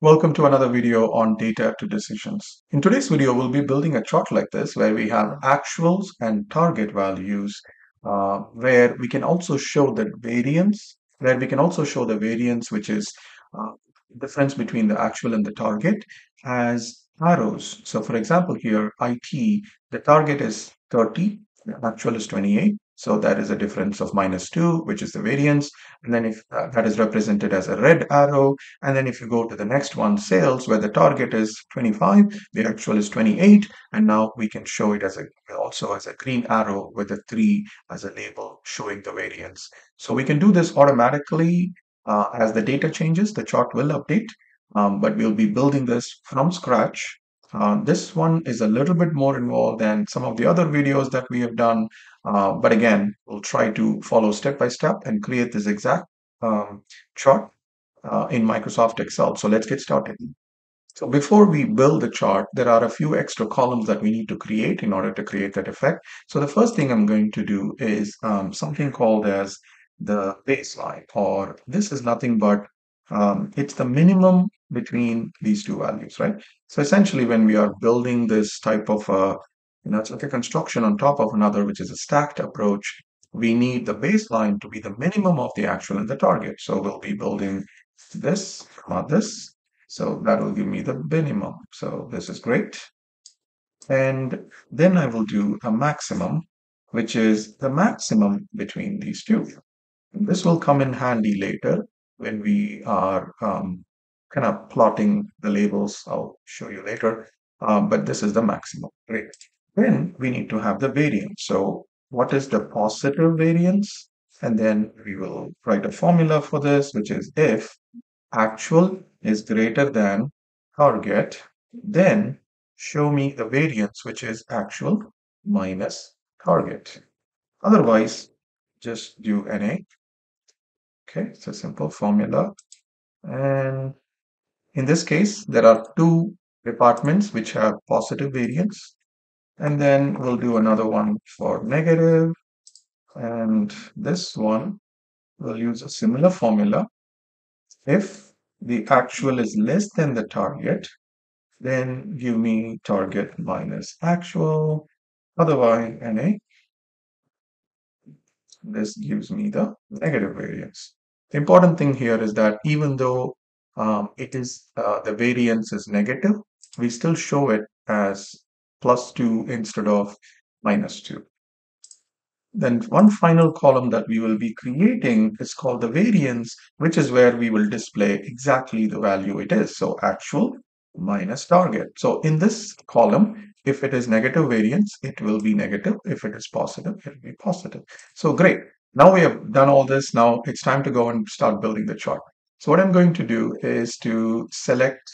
Welcome to another video on data to decisions. In today's video, we'll be building a chart like this where we have actuals and target values, where we can also show the variance, which is uh, difference between the actual and the target as arrows. So for example, here IT, the target is 30, the actual is 28. So that is a difference of -2, which is the variance. And then if that is represented as a red arrow, and then if you go to the next one, sales, where the target is 25, the actual is 28, and now we can show it as also as a green arrow with a 3 as a label showing the variance. So we can do this automatically. As the data changes, the chart will update, but we'll be building this from scratch. This one is a little bit more involved than some of the other videos that we have done. But again, we'll try to follow step by step and create this exact chart in Microsoft Excel. So let's get started. So before we build the chart, there are a few extra columns that we need to create in order to create that effect. So the first thing I'm going to do is something called as the baseline, or this is nothing but it's the minimum between these two values, right? So essentially, when we are building this type of it's like a construction on top of another, which is a stacked approach. We need the baseline to be the minimum of the actual and the target. So we'll be building this, not this. So that will give me the minimum. So this is great. And then I will do a maximum, which is the maximum between these two. This will come in handy later when we are kind of plotting the labels. I'll show you later. But this is the maximum. Great. Then we need to have the variance. So what is the positive variance? And then we will write a formula for this, which is if actual is greater than target, then show me the variance, which is actual minus target. Otherwise, just do NA. Okay, it's a simple formula. And in this case, there are two departments which have positive variance. And then we'll do another one for negative. And this one will use a similar formula. If the actual is less than the target, then give me target minus actual. Otherwise, NA, this gives me the negative variance. The important thing here is that even though it is the variance is negative, we still show it as +2 instead of -2. Then one final column that we will be creating is called the variance, which is where we will display exactly the value it is. So actual minus target. So in this column, if it is negative variance, it will be negative. If it is positive, it will be positive. So great. Now we have done all this. Now it's time to go and start building the chart. So what I'm going to do is to select,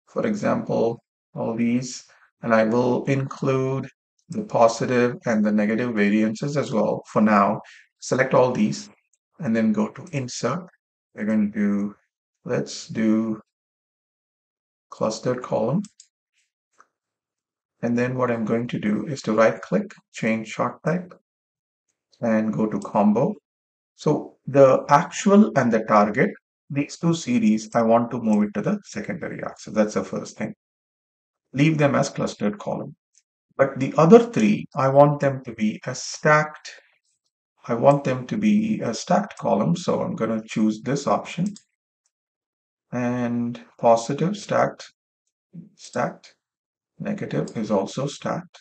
for example, all these, and I will include the positive and the negative variances as well for now. Select all these and then go to insert. We're going to do, let's do clustered column. And then what I'm going to do is to right click, change chart type, and go to combo. So the actual and the target, these two series, I want to move it to the secondary axis. That's the first thing. Leave them as clustered column. But the other three, I want them to be a stacked column. So I'm going to choose this option, and positive stacked, negative is also stacked.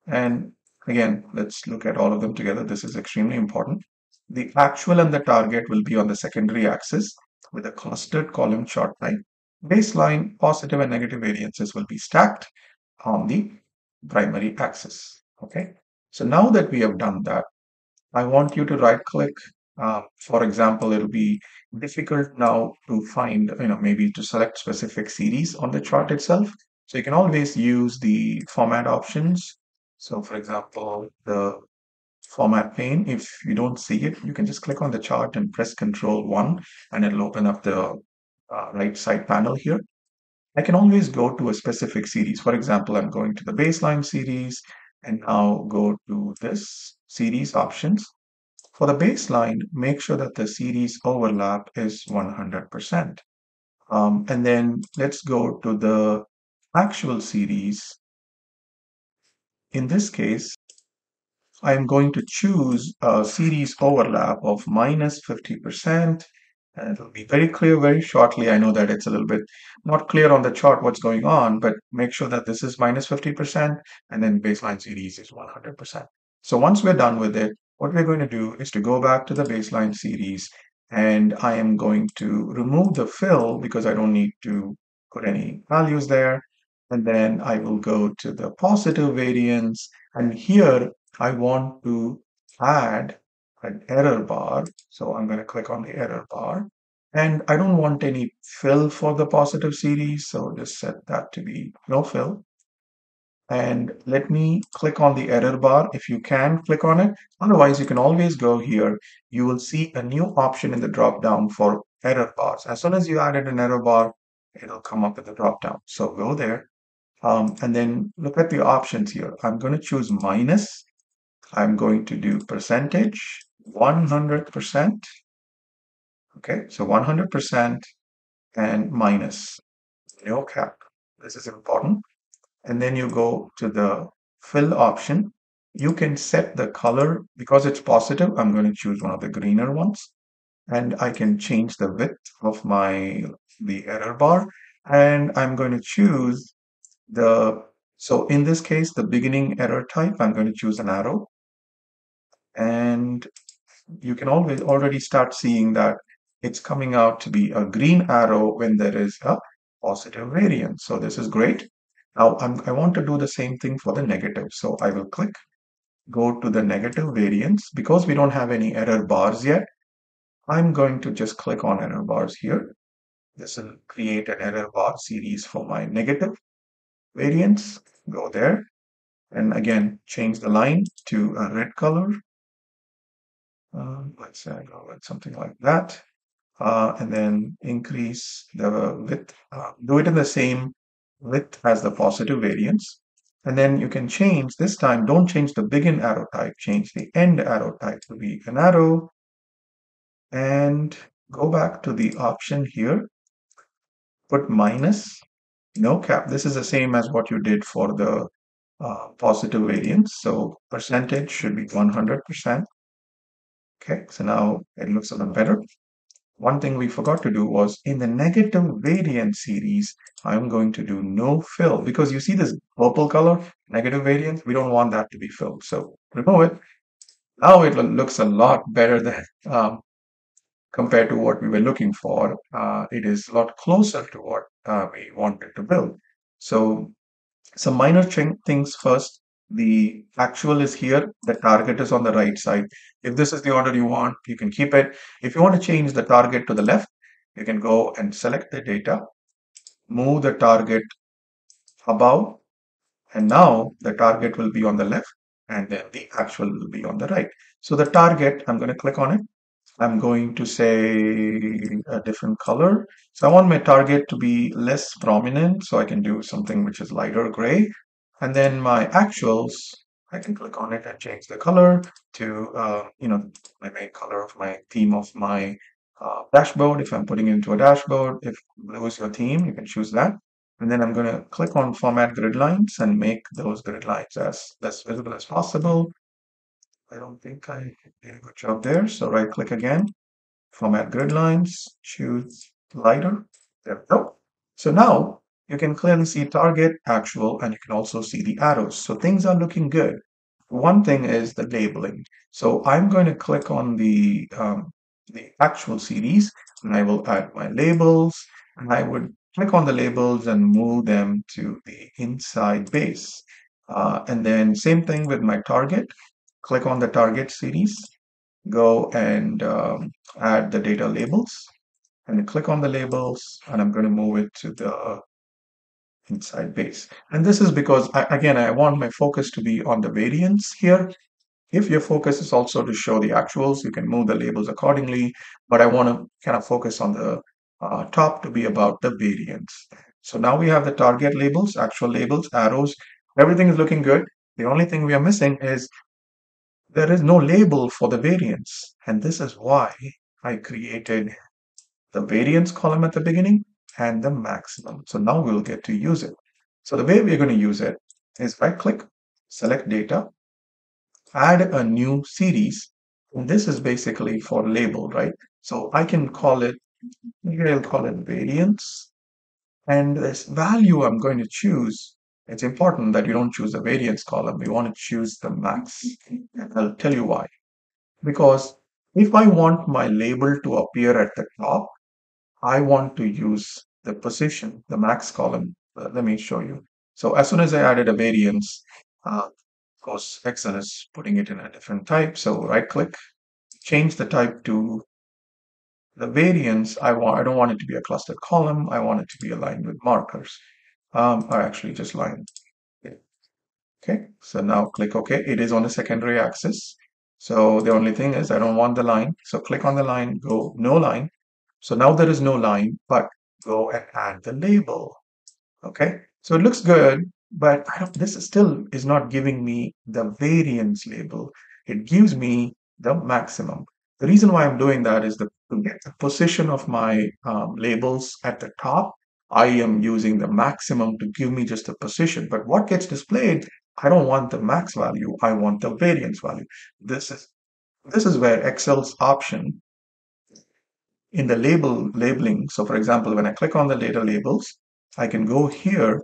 And again, let's look at all of them together. This is extremely important. The actual and the target will be on the secondary axis with a clustered column chart type. Baseline, positive and negative variances will be stacked on the primary axis. Okay. So now that we have done that, I want you to right click. For example, it'll be difficult now to find, maybe to select specific series on the chart itself. So you can always use the format options. So for example, the format pane, if you don't see it, you can just click on the chart and press Control 1 and it'll open up the right side panel here. I can always go to a specific series. For example, I'm going to the baseline series and now go to this series options. For the baseline, make sure that the series overlap is 100%. And then let's go to the actual series. In this case, I'm going to choose a series overlap of minus 50%. And it'll be very clear very shortly. I know that it's a little bit not clear on the chart what's going on, but make sure that this is minus 50% and then baseline series is 100%. So once we're done with it, what we're going to do is to go back to the baseline series, and I am going to remove the fill because I don't need to put any values there. And then I will go to the positive variance, and here I want to add an error bar. So I'm going to click on the error bar. And I don't want any fill for the positive series. So just set that to be no fill. And let me click on the error bar if you can click on it. Otherwise, you can always go here. You will see a new option in the drop down for error bars. As soon as you added an error bar, it'll come up with the drop down. So go there. And then look at the options here. I'm going to choose minus. I'm going to do percentage 100%. Okay, so 100% and minus, no cap. This is important. And then you go to the fill option. You can set the color because it's positive. I'm going to choose one of the greener ones, and I can change the width of the error bar. And I'm going to choose so in this case, the beginning error type, I'm going to choose an arrow. And you can always already start seeing that it's coming out to be a green arrow when there is a positive variance. So this is great. Now I want to do the same thing for the negative. So I will click, go to the negative variance. Because we don't have any error bars yet, I'm going to just click on error bars here. This will create an error bar series for my negative variance. Go there. And again, change the line to a red color. Let's say I go with something like that. And then increase the width, do it in the same width as the positive variance. And then you can change, this time, don't change the begin arrow type, change the end arrow type to be an arrow. And go back to the option here, put minus, no cap. This is the same as what you did for the positive variance. So percentage should be 100%. Okay, so now it looks a little better. One thing we forgot to do was in the negative variance series, I'm going to do no fill because you see this purple color, negative variance, we don't want that to be filled. So remove it. Now it looks a lot better than compared to what we were looking for. It is a lot closer to what we wanted to build. So some minor things first. The actual is here. The target is on the right side. If this is the order you want, you can keep it. If you want to change the target to the left, you can go and select the data, move the target above, and now the target will be on the left, and then the actual will be on the right. So the target, I'm going to click on it. I'm going to say a different color. So I want my target to be less prominent, so I can do something which is lighter gray. And then my actuals, I can click on it and change the color to, my main color of my theme of my dashboard. If I'm putting it into a dashboard, if blue is your theme, you can choose that. And then I'm going to click on Format Grid Lines and make those grid lines as less visible as possible. I don't think I did a good job there. So right click again, Format Grid Lines, choose lighter. There we go. So now you can clearly see target, actual, and you can also see the arrows. So things are looking good. One thing is the labeling. So I'm going to click on the actual series, and I will add my labels, and I would click on the labels and move them to the inside base. And then same thing with my target. Click on the target series, go and add the data labels, and click on the labels, and I'm going to move it to the inside base. And this is because, again, I want my focus to be on the variance here. If your focus is also to show the actuals, you can move the labels accordingly, but I want to kind of focus on the top to be about the variance. So now we have the target labels, actual labels, arrows, everything is looking good. The only thing we are missing is there is no label for the variance. And this is why I created the variance column at the beginning and the maximum. So now we'll get to use it. So the way we're going to use it is right click, select data, add a new series. And this is basically for label, right? So I can call it, maybe I'll call it variance. And this value I'm going to choose, it's important that you don't choose the variance column. You want to choose the max. And I'll tell you why. Because if I want my label to appear at the top, I want to use the position, the max column. Let me show you. So as soon as I added a variance, of course, Excel is putting it in a different type. So right click, change the type to the variance. I don't want it to be a clustered column. I want it to be aligned with markers. Or actually just line. Okay, so now click OK. It is on the secondary axis. So the only thing is I don't want the line. So click on the line, go no line. So now there is no line, but go and add the label. Okay, so it looks good, but this still is not giving me the variance label. It gives me the maximum. The reason why I'm doing that is to get the position of my labels at the top. I am using the maximum to give me just the position. But what gets displayed, I don't want the max value. I want the variance value. This is where Excel's option in the labeling. So for example, when I click on the data labels, I can go here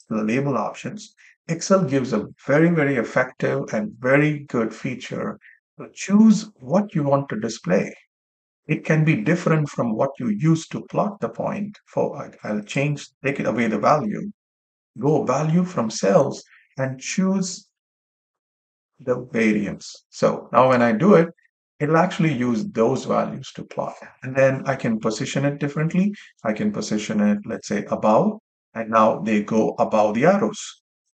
to the label options. Excel gives a very, very effective and very good feature to choose what you want to display. It can be different from what you use to plot the point. I'll take it away the value, go value from cells and choose the variance. So now when I do it, it'll actually use those values to plot. And then I can position it differently. I can position it, let's say, above, and now they go above the arrows.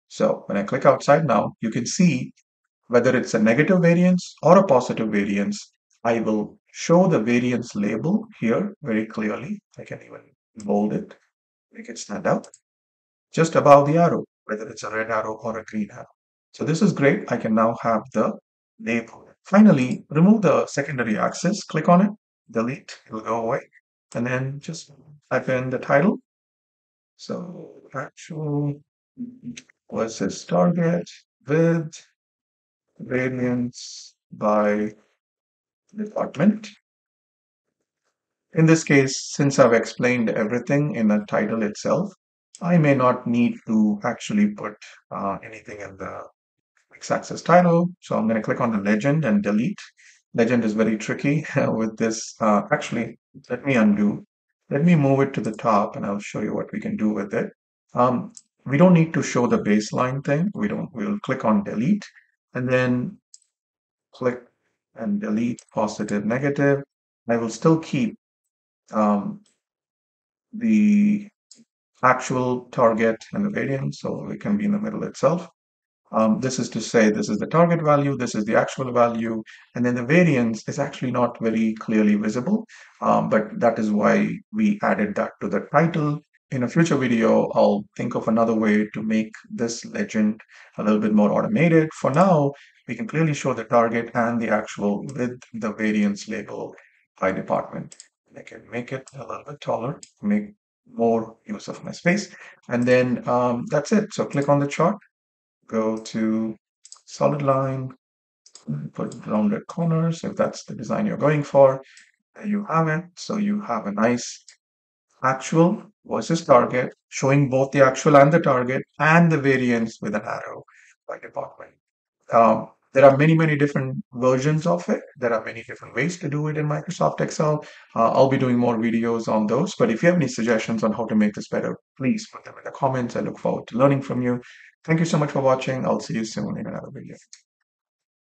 So when I click outside now, you can see whether it's a negative variance or a positive variance. I will show the variance label here very clearly. I can even bold it, make it stand out just above the arrow, whether it's a red arrow or a green arrow. So this is great. I can now have the label. Finally, remove the secondary axis, click on it, delete, it will go away. And then just type in the title. So actual versus target with variance by department. In this case, since I've explained everything in the title itself, I may not need to actually put anything in the x-axis title. So I'm going to click on the legend and delete. Legend is very tricky with this. Actually, let me undo. Let me move it to the top and I'll show you what we can do with it. We don't need to show the baseline thing. We'll click on delete and then click and delete positive, negative. I will still keep um, the actual target and the variance, so it can be in the middle itself. This is to say this is the target value, this is the actual value, and then the variance is actually not very clearly visible, but that is why we added that to the title. In a future video, I'll think of another way to make this legend a little bit more automated. For now, we can clearly show the target and the actual with the variance label by department. I can make it a little bit taller, make more use of my space, and then that's it. So click on the chart, go to solid line, put rounded corners if that's the design you're going for. There you have it. So you have a nice actual versus target showing both the actual and the target and the variance with an arrow by department. There are many, many different versions of it. There are many different ways to do it in Microsoft Excel. I'll be doing more videos on those. But if you have any suggestions on how to make this better, please put them in the comments. I look forward to learning from you. Thank you so much for watching. I'll see you soon in another video.